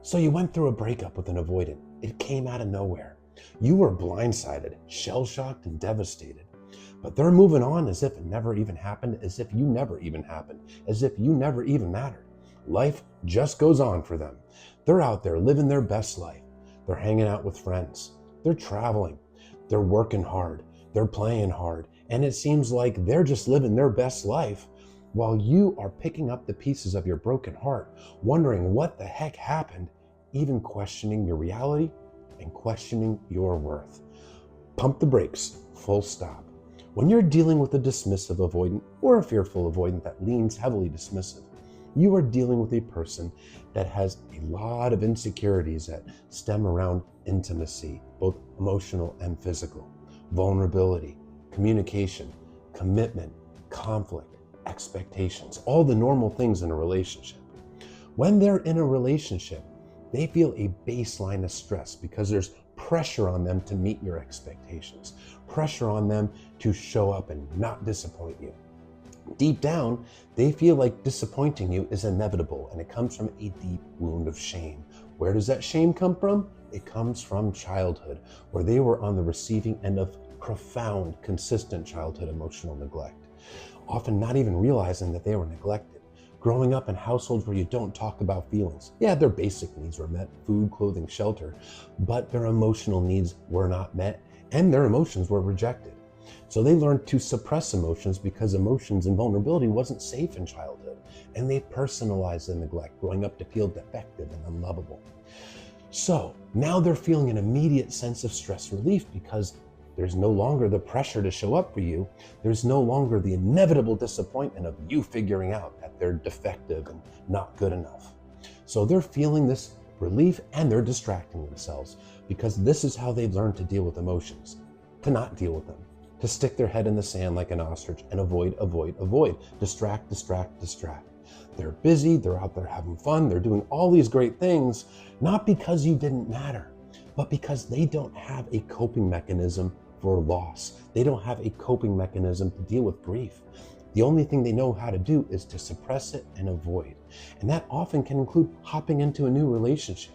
So you went through a breakup with an avoidant. It came out of nowhere. You were blindsided, shell-shocked, and devastated. But they're moving on as if it never even happened, as if you never even happened, as if you never even mattered. Life just goes on for them. They're out there living their best life. They're hanging out with friends. They're traveling. They're working hard. They're playing hard. And it seems like they're just living their best life while you are picking up the pieces of your broken heart, wondering what the heck happened, even questioning your reality and questioning your worth. Pump the brakes, full stop. When you're dealing with a dismissive avoidant or a fearful avoidant that leans heavily dismissive, you are dealing with a person that has a lot of insecurities that stem around intimacy, both emotional and physical, vulnerability, communication, commitment, conflict, expectations, all the normal things in a relationship. When they're in a relationship, they feel a baseline of stress because there's pressure on them to meet your expectations, pressure on them to show up and not disappoint you. Deep down, they feel like disappointing you is inevitable, and it comes from a deep wound of shame. Where does that shame come from? It comes from childhood, where they were on the receiving end of profound, consistent childhood emotional neglect, often not even realizing that they were neglected. Growing up in households where you don't talk about feelings. Yeah, their basic needs were met, food, clothing, shelter, but their emotional needs were not met, and their emotions were rejected. So they learned to suppress emotions because emotions and vulnerability wasn't safe in childhood, and they personalized the neglect, growing up to feel defective and unlovable. So now they're feeling an immediate sense of stress relief because there's no longer the pressure to show up for you. There's no longer the inevitable disappointment of you figuring out that they're defective and not good enough. So they're feeling this relief and they're distracting themselves because this is how they've learned to deal with emotions, to not deal with them, to stick their head in the sand like an ostrich and avoid, distract, distract, distract. They're busy, they're out there having fun, they're doing all these great things, not because you didn't matter, but because they don't have a coping mechanism for loss. They don't have a coping mechanism to deal with grief. The only thing they know how to do is to suppress it and avoid. And that often can include hopping into a new relationship.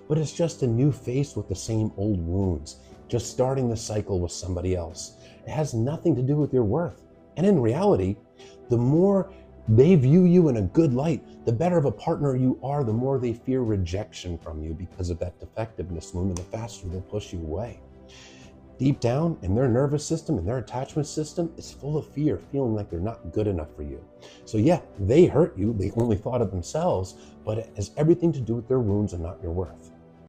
But it's just a new face with the same old wounds, just starting the cycle with somebody else. It has nothing to do with your worth. And in reality, the more they view you in a good light, the better of a partner you are, the more they fear rejection from you because of that defectiveness wound, and the faster they'll push you away. Deep down in their nervous system and their attachment system is full of fear, feeling like they're not good enough for you. So yeah, they hurt you, they only thought of themselves, but it has everything to do with their wounds and not your worth.